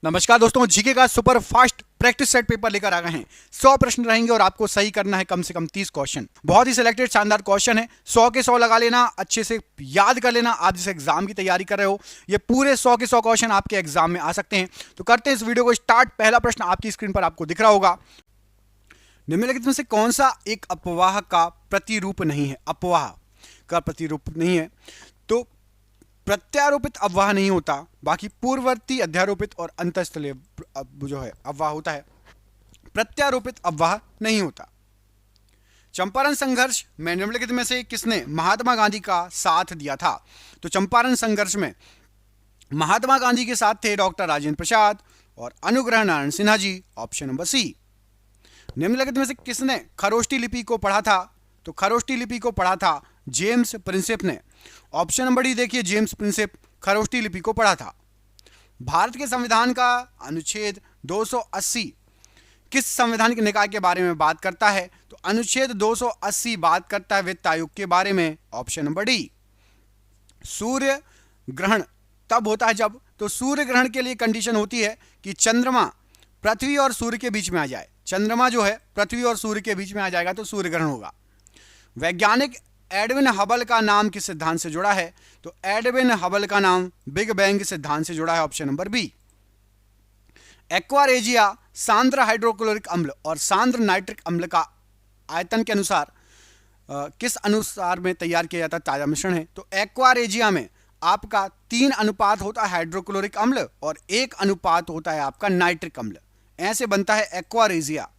नमस्कार दोस्तों, जीके का super fast practice set paper लेकर आ गए हैं। 100 प्रश्न रहेंगे और आपको सही करना है कम से कम 30 क्वेश्चन। बहुत ही सिलेक्टेड शानदार क्वेश्चन है। 100 के 100 लगा लेना, अच्छे से याद कर लेना। आप जिस एग्जाम की तैयारी कर रहे हो, ये पूरे 100 के 100 क्वेश्चन आपके एग्जाम में आ सकते हैं। तो करते हैं इस वीडियो को स्टार्ट। पहला प्रश्न आपकी स्क्रीन पर आपको दिख रहा होगा। निम्नलिखित में से कौन सा एक अपवाह का प्रतिरूप नहीं है? अपवाह का प्रतिरूप नहीं है तो प्रत्यारोपित अववाह नहीं होता, बाकी पूर्ववर्ती, अध्यारोपित और अंतःस्थलीय जो है अववाह होता है। प्रत्यारोपित अववाह नहीं होता। चंपारण संघर्ष में निम्नलिखित में से किसने महात्मा गांधी का साथ दिया था? तो चंपारण संघर्ष में महात्मा गांधी के साथ थे डॉक्टर राजेंद्र प्रसाद और Anugrah Narayan Sinha ji, option number C. निम्नलिखित में से किसने खरोष्टी लिपि को पढ़ा था? तो खरोष्टी लिपि को पढ़ा था जेम्स प्रिंसेप ने, ऑप्शन नंबर डी देखिए, जेम्स प्रिंसेप खरोष्टी लिपि को पढ़ा था। भारत के संविधान का अनुच्छेद 280 किस संवैधानिक निकाय के बारे में बात करता है? तो अनुच्छेद 280 बात करता है वित्त आयोग के बारे में, ऑप्शन नंबर डी। सूर्य ग्रहण तब होता है जब, तो सूर्य ग्रहण के लिए कंडीशन होती है कि चंद्रमा पृथ्वी और सूर्य के बीच में आ जाए। चंद्रमा जो है पृथ्वी और सूर्य के बीच में आ जाएगा तो सूर्य ग्रहण होगा। वैज्ञानिक एडविन हबल का नाम किस सिद्धांत से जुड़ा है? तो एडविन हबल का नाम बिग बैंग सिद्धांत से जुड़ा है, ऑप्शन नंबर बी। एक्वारेजिया सांद्र हाइड्रोक्लोरिक अम्ल और सांद्र नाइट्रिक अम्ल का आयतन के अनुसार किस अनुसार में तैयार किया जाता ताजा मिश्रण है? तो एक्वारेजिया में आपका 3 अनुपात होता है हाइड्रोक्लोरिक अम्ल और 1 अनुपात होता है आपका नाइट्रिक अम्ल। ऐसे बनता है एक्वारेजिया।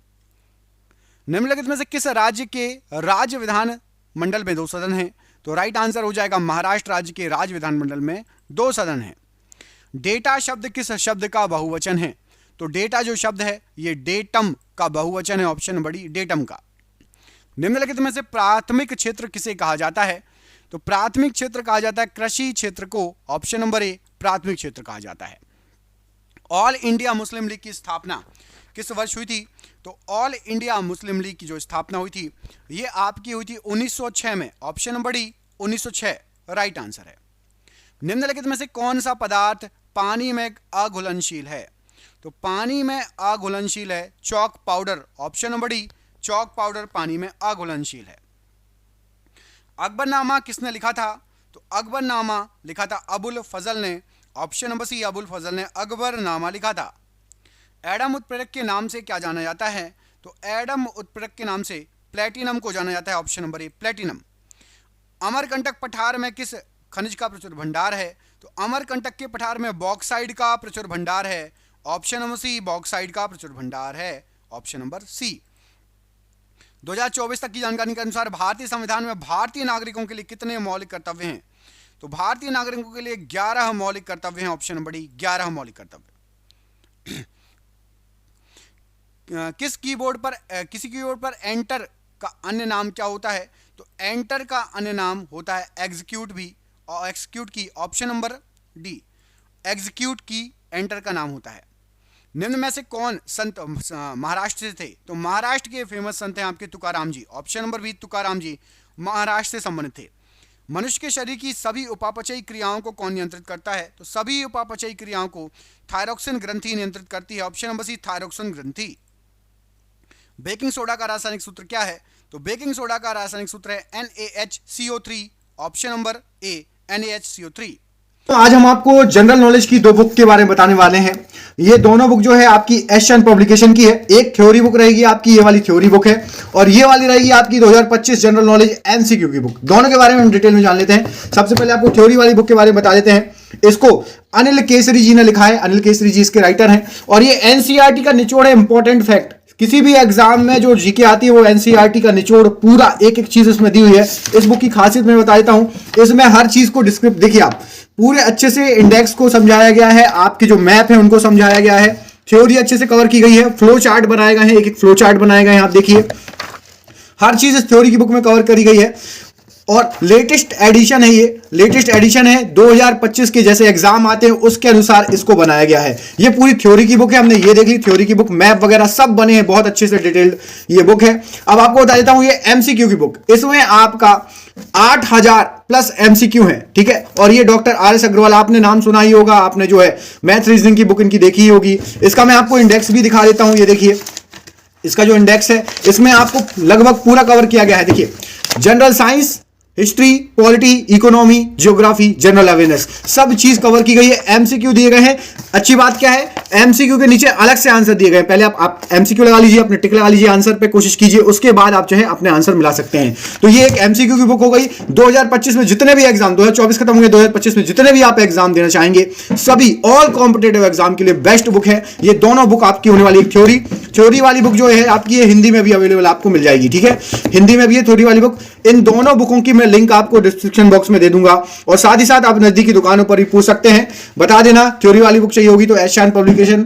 निम्नलिखित में से किस राज्य के राज्य विधान मंडल में 2 सदन हैं? तो राइट आंसर हो जाएगा महाराष्ट्र राज्य के राज्य विधान मंडल में 2 सदन हैं। डेटा शब्द किस शब्द का बहुवचन है? तो डेटा जो शब्द है ये डेटम का बहुवचन है, ऑप्शन नंबर डी डेटम का। निम्नलिखित में से प्राथमिक क्षेत्र किसे कहा जाता है? तो प्राथमिक क्षेत्र कहा जाता है कृषि क्षेत्र को, ऑप्शन नंबर ए प्राथमिक क्षेत्र कहा जाता है। ऑल इंडिया मुस्लिम लीग की स्थापना किस वर्ष हुई थी? तो ऑल इंडिया मुस्लिम लीग की जो स्थापना हुई थी ये आपकी हुई थी 1906 में, option number D 1906 right answer है। निम्नलिखित में से कौन सा पदार्थ पानी में अघुलनशील है? तो पानी में अघुलनशील है chalk powder, option number D chalk powder पानी में अघुलनशील है। अकबरनामा किसने लिखा था? तो अकबरनामा लिखा था अबुल फजल ने, ऑप्शन नंबर सी अबुल फजल ने अकबरनामा लिखा था। एडम उत्प्रेरक के नाम से क्या जाना जाता है? तो एडम उत्प्रेरक के नाम से प्लेटिनम को जाना जाता है, ऑप्शन नंबर ए प्लेटिनम। अमरकंटक पठार में किस खनिज का प्रचुर भंडार है? तो अमरकंटक के पठार में बॉक्साइड का प्रचुर भंडार है, ऑप्शन नंबर सी बॉक्साइड का प्रचुर भंडार है, ऑप्शन नंबर सी। 2024 तक की जानकारी के अनुसार भारतीय संविधान में भारतीय नागरिकों के लिए कितने मौलिक कर्तव्य हैं? तो भारतीय नागरिकों के लिए 11 मौलिक कर्तव्य हैं, ऑप्शन नंबर डी 11 मौलिक कर्तव्य। किसी कीबोर्ड पर एंटर का अन्य नाम क्या होता है? तो एंटर का अन्य नाम होता है एग्जीक्यूट भी, और एग्जीक्यूट की, ऑप्शन नंबर डी एग्जीक्यूट की एंटर का नाम होता है। निम्न में से कौन संत महाराष्ट्र से थे? तो महाराष्ट्र के फेमस संत हैं आपके तुकाराम जी, ऑप्शन नंबर बी तुकाराम जी महाराष्ट्र से संबंधित थे। मनुष्य के शरीर की सभी उपापचयी क्रियाओं को कौन नियंत्रित करता है? तो सभी उपापचयी क्रियाओं को थायरोक्सिन ग्रंथि नियंत्रित करती है, ऑप्शन नंबर सी थायरोक्सिन ग्रंथि। बेकिंग सोडा का रासायनिक सूत्र क्या है? तो बेकिंग सोडा का रासायनिक सूत्र है NaHCO3, ऑप्शन नंबर ए NaHCO3। तो आज हम आपको जनरल नॉलेज की 2 बुक के बारे में बताने वाले हैं। ये दोनों बुक जो है आपकी एशियन पब्लिकेशन की है। एक थ्योरी बुक रहेगी आपकी, ये वाली थ्योरी बुक है, और ये वाली रहेगी आपकी 2025 जनरल नॉलेज MCQ की बुक। दोनों के बारे में हम डिटेल में जान लेते हैं। सबसे पहले आपको थ्योरी वाली बुक के बारे में बता देते हैं। इसको अनिल केसरी जी ने लिखा है, अनिल केसरी जी इसके राइटर हैं, और ये NCERT का निचोड़ है। इंपॉर्टेंट फैक्ट, किसी भी एग्जाम में जो जीके आती है वो NCERT का निचोड़ पूरा एक एक चीज इसमें दी हुई है। इस बुक की खासियत मैं बता देता हूं। इसमें हर चीज को डिस्क्रिप्ट देखिए आप, पूरे अच्छे से इंडेक्स को समझाया गया है, आपके जो मैप है उनको समझाया गया है, थ्योरी अच्छे से कवर की गई है, फ्लो चार्ट बनाए गए हैं, एक एक फ्लो चार्ट बनाए गए हैं, आप देखिए हर चीज इस थ्योरी की बुक में कवर करी गई है। और लेटेस्ट एडिशन है, ये लेटेस्ट एडिशन है 2025 के जैसे एग्जाम आते हैं उसके अनुसार इसको बनाया गया है। ये पूरी थ्योरी की बुक है, हमने ये देख ली थ्योरी की बुक, मैप वगैरह सब बने हैं, बहुत अच्छे से डिटेल्ड ये बुक है। अब आपको बता देता हूं ये एमसीक्यू की बुक, इसमें आपका 8000 प्लस एमसीक्यू है, ठीक है। और ये डॉक्टर आर.एस. अग्रवाल, आपने नाम सुना ही होगा, आपने जो है मैथ रीजनिंग की बुक इनकी देखी ही होगी। इसका मैं आपको इंडेक्स भी दिखा देता हूं, ये देखिए इसका जो इंडेक्स है इसमें आपको लगभग पूरा कवर किया गया है। देखिए general science, history, polity, economy, geography, general awareness, सब चीज कवर की गई है। एमसीक्यू दिए गए हैं। अच्छी बात क्या है, एमसीक्यू के नीचे अलग से आंसर दिए गए। पहले आप एमसीक्यू लगा लीजिए, अपने टिक लगा लीजिए, आंसर पे कोशिश कीजिए, उसके बाद आप जो है अपने आंसर मिला सकते हैं। तो ये एक एमसीक्यू की बुक हो गई। 2025 में जितने भी एग्जाम, 2024 खत्म होंगे, 2025 में जितने भी आप एग्जाम देना चाहेंगे, सभी ऑल कॉम्पिटेटिव एग्जाम के लिए बेस्ट बुक है। ये दोनों बुक आपकी होने वाली, थ्योरी वाली बुक जो है आपकी ये हिंदी में भी अवेलेबल आपको मिल जाएगी, ठीक है। हिंदी में भी है थ्योरी वाली बुक। इन दोनों बुकों की मैं लिंक आपको डिस्क्रिप्शन बॉक्स में दे दूंगा, और साथ ही साथ आप नजदीकी दुकानों पर भी पूछ सकते हैं। बता देना थ्योरी वाली बुक चाहिए होगी तो एशियन पब्लिकेशन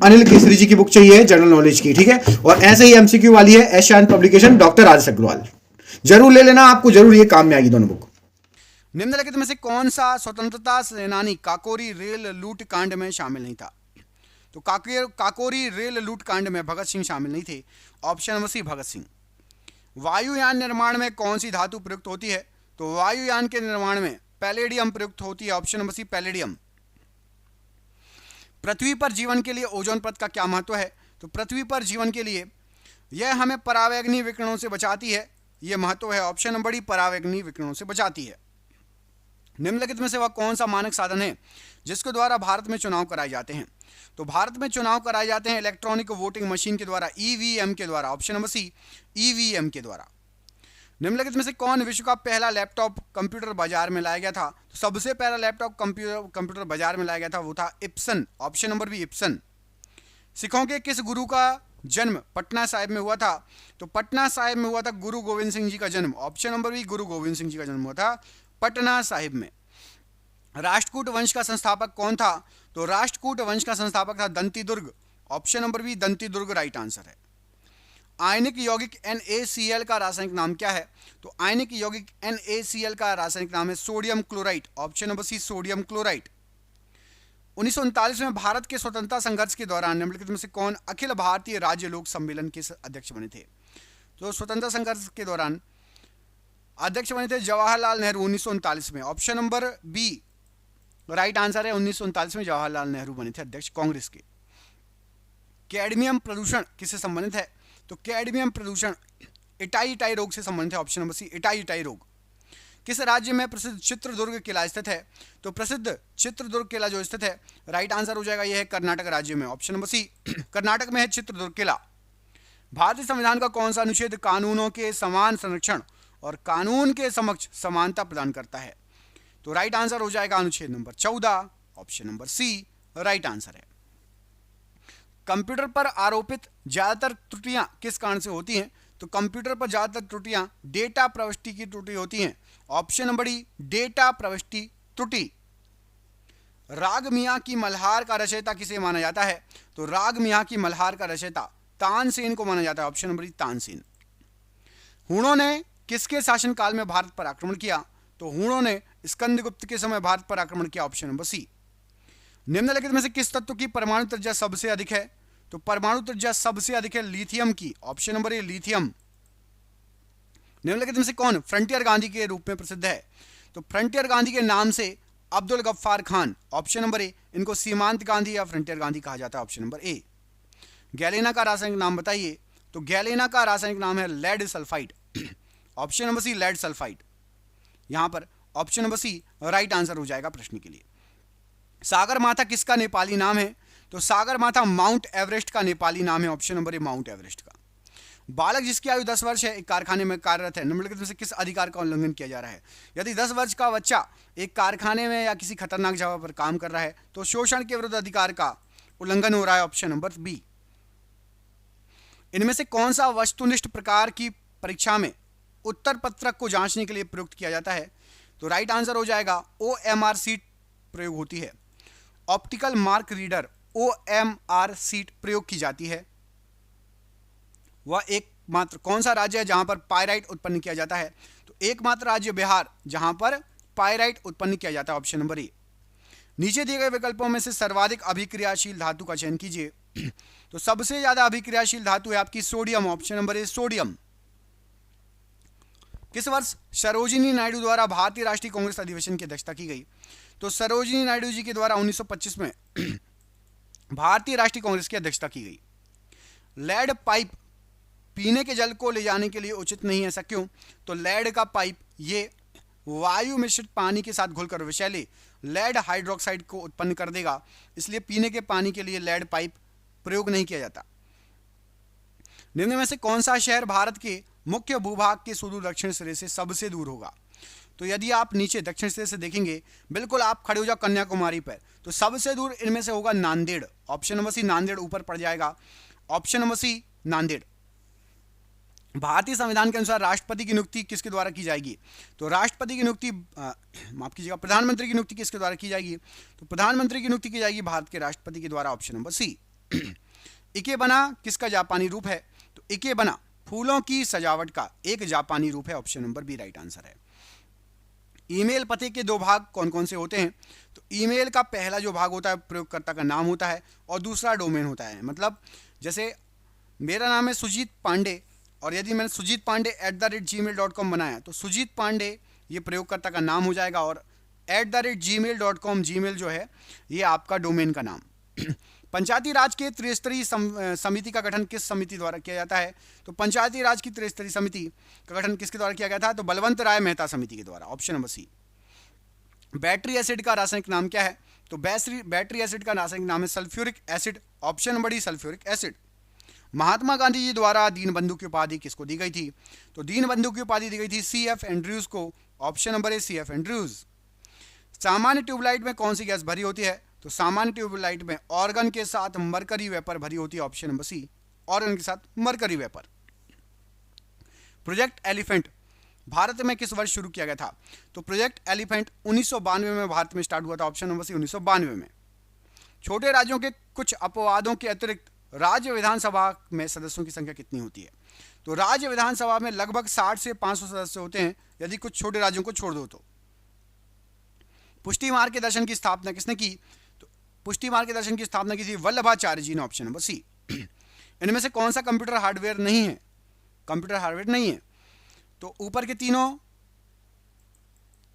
अनिल केसरी जी की बुक चाहिए जनरल नॉलेज की, ठीक है। और ऐसे ही एमसीक्यू वाली है Asian publication doctor R S. Agarwal, जरूर ले लेना, आपको जरूर ये काम में आएगी दोनों बुक। निम्नलिखित में से कौन सा स्वतंत्रता सेनानी काकोरी रेल लूट कांड में शामिल नहीं था? तो काकोरी रेल लूट कांड में भगत सिंह शामिल नहीं थे। ऑप्शन नंबर सी भगत सिंह। वायुयान निर्माण में कौन सी धातु प्रयुक्त होती है? तो वायुयान के निर्माण में पैलेडियम प्रयुक्त होती है। Option number C palladium. पृथ्वी पर जीवन के लिए ओजोन परत का क्या महत्व है? तो पृथ्वी पर जीवन के लिए यह हमें परावैंगनी विकिरणों से बचाती है, यह महत्व है। ऑप्शन नंबर डी परावैंगनी विकिरणों से बचाती है। निम्नलिखित में से वह कौन सा मानक साधन है जिसके द्वारा भारत में चुनाव कराए जाते हैं? तो भारत में चुनाव कराए जाते हैं इलेक्ट्रॉनिक वोटिंग मशीन के द्वारा, ईवीएम के द्वारा। ऑप्शन नंबर सी ईवीएम के द्वारा। निम्नलिखित में से कौन विश्व का पहला लैपटॉप कंप्यूटर बाजार में लाया गया था? तो सबसे पहला लैपटॉप कंप्यूटर बाजार में लाया गया था, वो था Epson. Option number B Epson. सिखों के किस गुरु का जन्म पटना साहिब में हुआ था? तो पटना साहिब में हुआ था गुरु गोविंद सिंह जी का जन्म। ऑप्शन नंबर बी गुरु गोविंद सिंह जी का जन्म हुआ था पटना साहिब में। राष्ट्रकूट वंश का संस्थापक कौन था? तो राष्ट्रकूट वंश का संस्थापक था दंती दुर्ग। ऑप्शन नंबर बी दंती दुर्ग राइट आंसर है। आयनिक यौगिक NaCl का रासायनिक नाम क्या है? तो आयनिक यौगिक NaCl का रासायनिक नाम है sodium chloride. Option number C sodium chloride. 1939 में भारत के स्वतंत्रता संघर्ष के दौरान निम्नलिखित में से कौन अखिल भारतीय राज्य लोक सम्मेलन के अध्यक्ष बने थे? तो स्वतंत्रता संघर्ष के दौरान अध्यक्ष बने थे जवाहरलाल नेहरू 1939 में। Option number B right answer है। 1939 में जवाहरलाल नेहरू बने थे अध्यक्ष कांग्रेस के। कैडमियम प्रदूषण किससे संबंधित है? तो कैडमियम प्रदूषण इटाई रोग से संबंधित है। ऑप्शन नंबर सी इटाई रोग। किस राज्य में प्रसिद्ध चित्रदुर्ग किला स्थित है? तो प्रसिद्ध चित्रदुर्ग किला जो स्थित है राइट आंसर हो जाएगा, यह है कर्नाटक राज्य में। ऑप्शन नंबर सी कर्नाटक में है चित्रदुर्ग किला। भारतीय संविधान का कौन सा अनुच्छेद कानूनों के समान संरक्षण और कानून के समक्ष समानता प्रदान करता है? तो राइट आंसर हो जाएगा अनुच्छेद number 14। Option number C right answer है। कंप्यूटर पर आरोपित ज्यादातर त्रुटियां किस कारण से होती हैं? तो कंप्यूटर पर ज्यादातर त्रुटियां डेटा प्रविष्टि की त्रुटि होती हैं। ऑप्शन नंबर डी डेटा प्रविष्टि त्रुटि। राग मियां की मल्हार का रचयिता किसे माना जाता है? तो राग मियां की मल्हार का रचयिता तानसेन को माना जाता है। Option number D Tansen. हुणों ने किसके शासनकाल में भारत पर आक्रमण किया? तो हुणों ने स्कंदगुप्त के समय भारत पर आक्रमण किया। Option number C. निम्नलिखित में से किस तत्व की परमाणु त्रिज्या सबसे अधिक है? तो परमाणु त्रिज्या सबसे अधिक है लिथियम की। ऑप्शन नंबर ए लिथियम। निम्नलिखित में से कौन फ्रंटियर गांधी के रूप में प्रसिद्ध है? तो फ्रंटियर गांधी के नाम से Abdul Ghaffar Khan. Option number A. इनको सीमांत गांधी या फ्रंटियर गांधी कहा जाता है। ऑप्शन नंबर ए। गैलेना का रासायनिक नाम बताइए। तो गैलेना का रासायनिक नाम है lead sulphide. Option number C lead sulphide. यहां पर option number C right answer हो जाएगा प्रश्न के लिए। सागर माथा किसका नेपाली नाम है? तो सागर माथा माउंट एवरेस्ट का नेपाली नाम है। ऑप्शन नंबर ए माउंट एवरेस्ट का। बालक जिसकी आयु 10 वर्ष है एक कारखाने में कार्यरत है, निम्नलिखित में से किस अधिकार का उल्लंघन किया जा रहा है? यदि 10 वर्ष का बच्चा एक कारखाने में या किसी खतरनाक जगह पर काम कर रहा है तो शोषण के विरुद्ध अधिकार का उल्लंघन हो रहा है। Option number B. इनमें से कौन सा वस्तुनिष्ठ प्रकार की परीक्षा में उत्तर पत्रक को जांचने के लिए प्रयुक्त किया जाता है? तो राइट आंसर हो जाएगा OMR सीट प्रयोग होती है। Optical mark reader OMR seat प्रयोग की जाती है। वह एकमात्र कौन सा राज्य है जहां पर पाइराइट उत्पन्न किया जाता है? तो एकमात्र राज्य बिहार जहां पर पायराइट उत्पन्न किया जाता है, ऑप्शन नंबर ए। नीचे दिए गए विकल्पों में से सर्वाधिक अभिक्रियाशील धातु का चयन कीजिए। तो सबसे ज्यादा अभिक्रियाशील धातु है आपकी सोडियम, ऑप्शन नंबर ए सोडियम। किस वर्ष सरोजिनी नायडू द्वारा भारतीय राष्ट्रीय कांग्रेस अधिवेशन की अध्यक्षता की गई? तो सरोजिनी नायडू जी के द्वारा 1925 में भारतीय राष्ट्रीय कांग्रेस की अध्यक्षता की गई। लेड पाइप पीने के जल को ले जाने के लिए उचित नहीं है, ऐसा क्यों? तो लेड का पाइप ये वायु मिश्रित पानी के साथ घुलकर विषैले लेड हाइड्रोक्साइड को उत्पन्न कर देगा, इसलिए पीने के पानी के लिए लेड पाइप प्रयोग नहीं किया जाता। निम्न में से कौन सा शहर भारत के मुख्य भूभाग के सुदूर दक्षिण सिरे से सबसे दूर होगा? तो यदि आप नीचे दक्षिण सिरे से देखेंगे, बिल्कुल आप खड़े हो जाओ कन्याकुमारी पर, तो सबसे दूर इनमें से होगा Nanded, option number C Nanded ऊपर पड़ जाएगा, ऑप्शन नंबर सी नांदेड़। भारतीय संविधान के अनुसार राष्ट्रपति की नियुक्ति किसके द्वारा की जाएगी? तो राष्ट्रपति की नियुक्ति माफ कीजिएगा, प्रधानमंत्री की नियुक्ति किसके द्वारा की जाएगी? तो प्रधानमंत्री की नियुक्ति की जाएगी भारत के राष्ट्रपति के द्वारा, ऑप्शन नंबर सी। इकेबना किसका जापानी रूप है? तो इकेबना फूलों की सजावट का एक जापानी रूप है, option number B right answer है। ईमेल पते के दो भाग कौन कौन से होते हैं? तो ईमेल का पहला जो भाग होता है प्रयोगकर्ता का नाम होता है और दूसरा डोमेन होता है। मतलब जैसे मेरा नाम है सुजीत पांडे और यदि मैंने सुजीत पांडे @gmail.com बनाया तो सुजीत पांडे ये प्रयोगकर्ता का नाम हो जाएगा और @gmail.com जीमेल जो है ये आपका डोमेन का नाम। पंचायती राज के त्रिस्तरीय समिति का गठन किस समिति द्वारा किया जाता है? तो पंचायती राज की त्रिस्तरीय समिति का गठन किसके द्वारा किया गया था? तो बलवंत राय मेहता समिति के द्वारा, option number C. Battery acid का रासायनिक नाम क्या है? तो बैटरी एसिड का रासायनिक नाम है sulphuric acid, option number D sulphuric acid. Mahatma Gandhi ji द्वारा दीनबंधु की उपाधि किसको दी गई थी? तो दीनबंधु की उपाधि दी गई थी CF एंड्रयूज को, ऑप्शन नंबर ए CF एंड्रयूज। सामान्य ट्यूबलाइट में कौन सी गैस भरी होती है? तो सामान्य ट्यूबलाइट में ऑर्गन के साथ मरकरी वेपर भरी होती है, ऑप्शन नंबर सी ऑर्गन के साथ mercury vapour. Project elephant Bharat में किस वर्ष शुरू किया गया था? तो प्रोजेक्ट एलिफेंट 1992 में भारत में स्टार्ट हुआ था, ऑप्शन नंबर सी 1992 में। छोटे राज्यों के कुछ अपवादों के अतिरिक्त राज्य विधानसभा में सदस्यों की संख्या कितनी होती है? तो राज्य विधानसभा में लगभग 60 से 500 सदस्य होते हैं यदि कुछ छोटे राज्यों को छोड़ दो तो। पुष्टि मार्ग के दर्शन की स्थापना किसने की? तो पुष्टि मार्ग के दर्शन की स्थापना की थी वल्लभाचार्य जी ने, ऑप्शन नंबर सी। इनमें से कौन सा कंप्यूटर हार्डवेयर नहीं है? कंप्यूटर हार्डवेयर नहीं है तो ऊपर के तीनों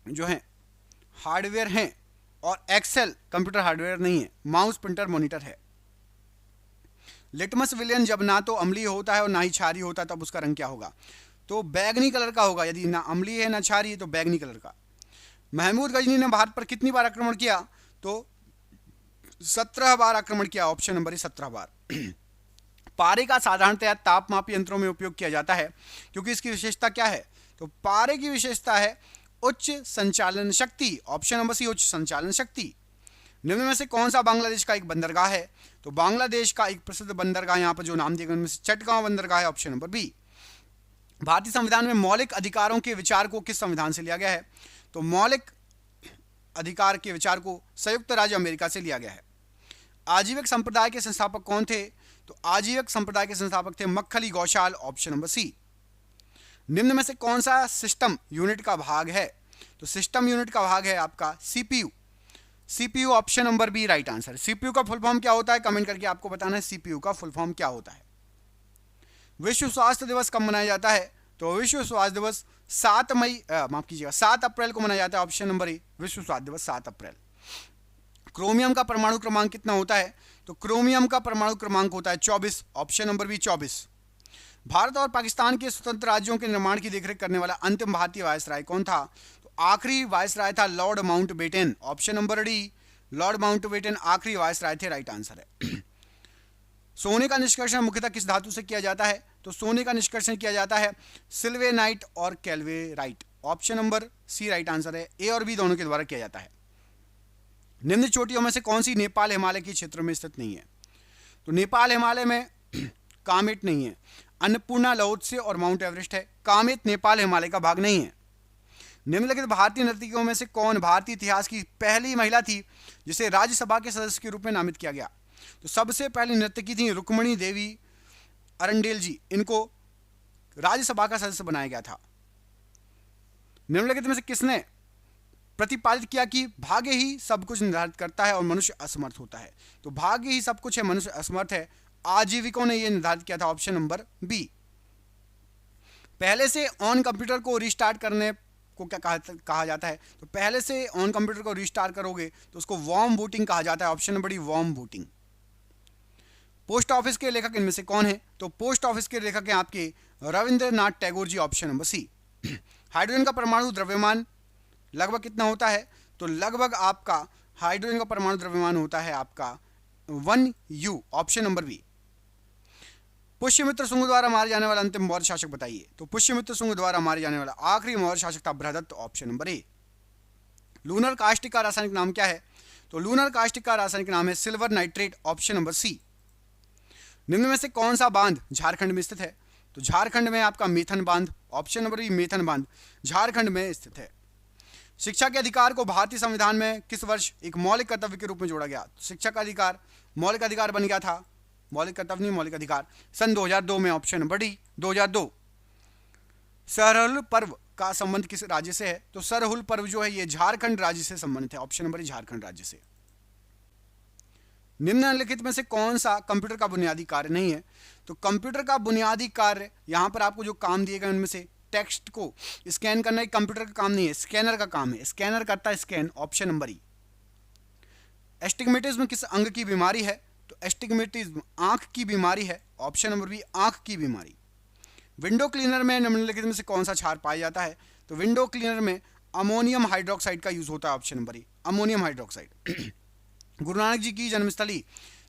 जो हैं हार्डवेयर हैं और एक्सेल कंप्यूटर हार्डवेयर नहीं है, माउस प्रिंटर मॉनिटर है। लिटमस विलयन जब ना तो अम्लीय होता है और ना ही क्षारीय होता है तब उसका रंग क्या होगा? तो बैगनी कलर का होगा, यदि ना अम्लीय है ना क्षारीय है तो बैगनी कलर का। महमूद गजनी ने भारत पर कितनी बार आक्रमण किया? तो 17 बार आक्रमण किया, ऑप्शन नंबर 17 बार। पारे का साधारणतया तापमापी यंत्रों में उपयोग किया जाता है क्योंकि इसकी विशेषता क्या है? तो पारे की विशेषता है उच्च संचालन शक्ति, ऑप्शन नंबर सी उच्च संचालन शक्ति। निम्न में से कौन सा बांग्लादेश का एक बंदरगाह है? तो बांग्लादेश का एक प्रसिद्ध बंदरगाह यहाँ पर जो नाम दिया गया उनमें से चटगांव बंदरगाह है, ऑप्शन नंबर बी। भारतीय संविधान में मौलिक अधिकारों के विचार को किस संविधान से लिया गया है? तो मौलिक अधिकार के विचार को संयुक्त राज्य अमेरिका से लिया गया है। आजीविक संप्रदाय के संस्थापक कौन थे? तो आजीविक संप्रदाय के संस्थापक थे Makkhali Goshal, option number C. निम्न में से कौन सा सिस्टम यूनिट का भाग है? तो सिस्टम यूनिट का भाग है आपका CPU। CPU option number B right answer. CPU का फुल फॉर्म क्या होता है? कमेंट करके आपको बताना है CPU का फुल फॉर्म क्या होता है। विश्व स्वास्थ्य दिवस कब मनाया जाता है? तो विश्व स्वास्थ्य दिवस 7 अप्रैल को मनाया जाता है, ऑप्शन नंबर ए विश्व स्वास्थ्य दिवस 7 अप्रैल। क्रोमियम का परमाणु क्रमांक कितना होता है? तो क्रोमियम का परमाणु क्रमांक होता है 24, ऑप्शन नंबर बी 24। भारत और पाकिस्तान के स्वतंत्र राज्यों के निर्माण की देखरेख करने वाला अंतिम भारतीय वायसराय कौन था? तो आखिरी वायसराय था Lord Mountbatten, option number D Lord Mountbatten आखिरी वायसराय थे, राइट आंसर है। सोने का निष्कर्षण मुख्यतः किस धातु से किया जाता है? तो सोने का निष्कर्षण किया जाता है सिल्वेनाइट और calaverite, option number C right answer है। ए और बी दोनों के द्वारा किया जाता है। निम्न चोटियों में से कौन सी नेपाल हिमालय के क्षेत्र में स्थित नहीं है? तो नेपाल हिमालय में कामेट नहीं है, अन्नपूर्णा, लाओत्से और माउंट एवरेस्ट है। कामेट नेपाल हिमालय का भाग नहीं है। निम्नलिखित भारतीय नर्तकियों में से कौन भारतीय इतिहास की पहली महिला थी जिसे राज्यसभा के सदस्य के रूप में नामित किया गया? तो सबसे पहली नर्तकी थी रुक्मणी देवी अरंडेल जी, इनको राज्यसभा का सदस्य बनाया गया था। निम्नलिखित में से किसने प्रतिपादित किया कि भाग्य ही सब कुछ निर्धारित करता है और मनुष्य असमर्थ होता है? तो भाग्य ही सब कुछ है, मनुष्य असमर्थ है। आजीविकों ने यह निर्धारित किया था, ऑप्शन नंबर बी। पहले से ऑन कंप्यूटर को रिस्टार्ट करने को क्या कहा जाता है? तो पहले से ऑन कंप्यूटर को रिस्टार्ट करोगे तो उसको वार्म बूटिंग कहा जाता है, option number D, warm booting. Post office के लेखक इनमें से कौन है? तो पोस्ट ऑफिस के लेखक हैं आपके रविंद्रनाथ टैगोर जी, ऑप्शन नंबर सी। हाइड्रोजन का परमाणु द्रव्यमान लगभग कितना होता है? तो लगभग आपका हाइड्रोजन का परमाणु द्रव्यमान होता है आपका 1U, option number B. Pushyamitra Shunga द्वारा मारे जाने वाला अंतिम मौर्य शासक बताइए? तो पुष्यमित्र शुंग द्वारा मारे जाने वाला आखिरी मौर्य शासक था बृहदत्त, ऑप्शन नंबर ए। लूनर कास्टिक का रासायनिक नाम क्या है? तो लूनर कास्टिक का रासायनिक नाम है silver nitrate, option number C. निम्न में से कौन सा बांध झारखंड में स्थित है? तो झारखंड में आपका मेथन बांध, ऑप्शन नंबर बी, मेथन बांध झारखंड में स्थित है। शिक्षा के अधिकार को भारतीय संविधान में किस वर्ष एक मौलिक कर्तव्य के रूप में जोड़ा गया? शिक्षा का अधिकार मौलिक अधिकार बन गया था, मौलिक कर्तव्य नहीं मौलिक अधिकार, सन 2002 में, ऑप्शन नंबर डी, 2002। सरहुल पर्व का संबंध किस राज्य से है? तो सरहुल पर्व जो है ये झारखंड राज्य से संबंधित है, ऑप्शन नंबर डी, झारखंड राज्य से। निम्नलिखित में से कौन सा कंप्यूटर का बुनियादी कार्य नहीं है? तो कंप्यूटर का बुनियादी कार्य यहां पर आपको जो काम दिए गए उनमें से टेक्स्ट को स्कैन करना एक कंप्यूटर का काम नहीं है, स्कैनर का काम है। स्कैनर करता है स्कैन, ऑप्शन नंबर ई। एस्टिग्मेटिज्म किस अंग की बीमारी है? तो एस्टिग्मेटिज्म आंख की बीमारी है, ऑप्शन नंबर बी, आंख की बीमारी। विंडो क्लीनर में निम्नलिखित में से कौन सा क्षार पाया जाता है? तो विंडो क्लीनर में अमोनियम हाइड्रोक्साइड का यूज होता है, ऑप्शन नंबर ई, अमोनियम हाइड्रोक्साइड। गुरु नानक जी की जन्मस्थली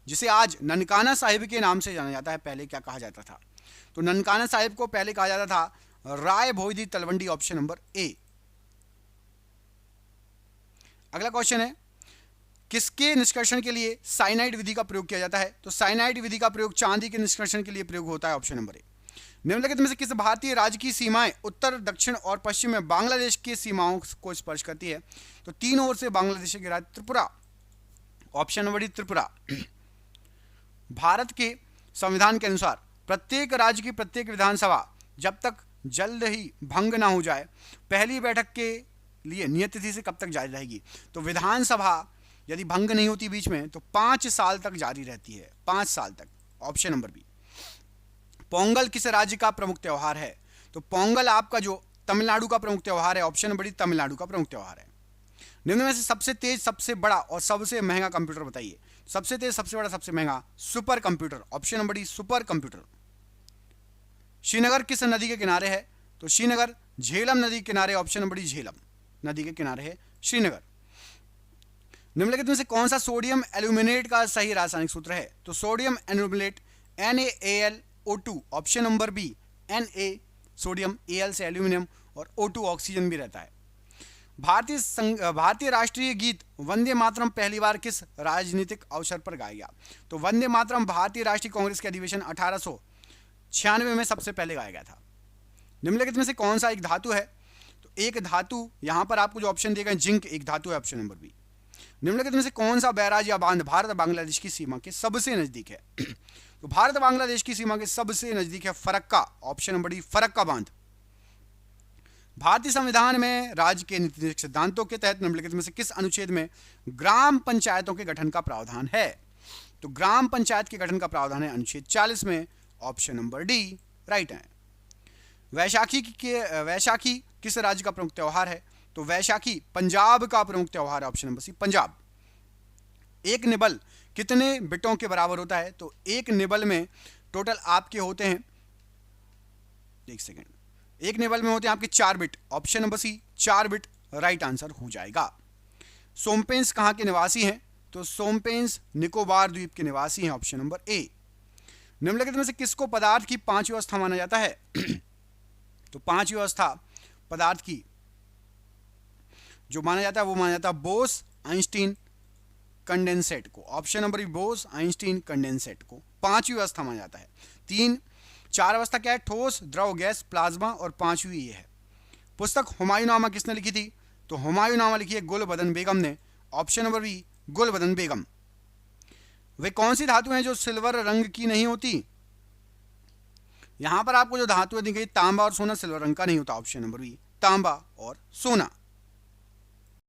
जिसे आज ननकाना साहिब के नाम से जाना जाता है, पहले क्या कहा जाता था? तो ननकाना साहिब को पहले कहा जाता था राय भोईदी तलवंडी, ऑप्शन नंबर ए। अगला क्वेश्चन है, किसके निष्कर्षण के लिए साइनाइड विधि का प्रयोग किया जाता है? तो साइनाइड विधि का प्रयोग चांदी के निष्कर्षण के लिए प्रयोग होता है, ऑप्शन नंबर ए। निम्नलिखित में से किस भारतीय राज्य की सीमाएं उत्तर, दक्षिण और पश्चिम में बांग्लादेश की सीमाओं को स्पर्श करती है? तो तीन ओर से बांग्लादेश के राज्य Tripura, option number D, Tripura. Bharat के संविधान के अनुसार प्रत्येक राज्य की प्रत्येक विधानसभा जब तक जल्द ही भंग ना हो जाए पहली बैठक के लिए नियत तिथि से कब तक जारी रहेगी? तो विधानसभा यदि भंग नहीं होती बीच में तो 5 साल तक जारी रहती है, 5 साल तक, ऑप्शन नंबर बी। पोंगल किस राज्य का प्रमुख त्योहार है? तो पोंगल आपका जो तमिलनाडु का प्रमुख त्योहार है, ऑप्शन नंबर डी, तमिलनाडु का प्रमुख त्योहार है। निम्न में से सबसे तेज, सबसे बड़ा और सबसे महंगा कंप्यूटर बताइए? सबसे तेज, सबसे बड़ा, सबसे महंगा super computer, option number D, super computer. Srinagar किस नदी के किनारे है? तो श्रीनगर झेलम नदी के किनारे, ऑप्शन नंबर डी, झेलम नदी के किनारे है श्रीनगर। निम्नलिखित में से कौन सा सोडियम एल्यूमिनेट का सही रासायनिक सूत्र है? तो sodium aluminate NaAlO2, option number B, Na sodium, Al से एल्यूमिनियम और O2 ऑक्सीजन भी रहता है। भारतीय राष्ट्रीय गीत वंदे मातरम पहली बार किस राजनीतिक अवसर पर गाया गया? तो वंदे मातरम भारतीय राष्ट्रीय कांग्रेस के अधिवेशन 1896 में सबसे पहले गाया गया था। निम्नलिखित में से कौन सा एक धातु है? तो एक धातु यहां पर आपको जो ऑप्शन दिए गए जिंक एक धातु है, ऑप्शन नंबर बी। निम्नलिखित में से कौन सा बैराज या बांध भारत बांग्लादेश की सीमा के सबसे नजदीक है? तो भारत बांग्लादेश की सीमा के सबसे नजदीक है Farakka, option number D, Farakka बांध। भारतीय संविधान में राज्य के नीतिनिर्देशक सिद्धांतों के तहत निम्नलिखित में से किस अनुच्छेद में ग्राम पंचायतों के गठन का प्रावधान है? तो ग्राम पंचायत के गठन का प्रावधान है अनुच्छेद 40 में, ऑप्शन नंबर डी, राइट है। वैशाखी किस राज्य का प्रमुख त्योहार है? तो वैशाखी पंजाब का प्रमुख त्योहार है, ऑप्शन नंबर सी, पंजाब। एक निबल कितने बिटों के बराबर होता है? तो एक निबल में टोटल आपके होते हैं, एक सेकेंड, एक निबल में होते हैं आपके 4 bit, option number C, 4 bit right answer हो जाएगा। सोमपेंस कहां के निवासी हैं? तो सोमपेंस निकोबार द्वीप के निवासी हैं, ऑप्शन नंबर ए। निम्नलिखित में से किसको पदार्थ की 5वीं अवस्था माना जाता है? तो 5वीं अवस्था पदार्थ की जो माना जाता है वो माना जाता है बोस आइंस्टीन कंडेंसेट को, option number B, Bose Einstein condensate को 5वीं अवस्था माना जाता है। 4 अवस्था क्या है? ठोस, द्रव, गैस, प्लाज्मा और 5वीं ये है। पुस्तक हुमायूंनामा किसने लिखी थी? तो हुमायूंनामा लिखी है गुलबदन बेगम ने, ऑप्शन नंबर बी, गुलबदन बेगम। वे कौन सी धातु हैं जो सिल्वर रंग की नहीं होती? यहां पर आपको जो धातुएं दी गई तांबा और सोना सिल्वर रंग का नहीं होता, ऑप्शन नंबर बी, तांबा और सोना।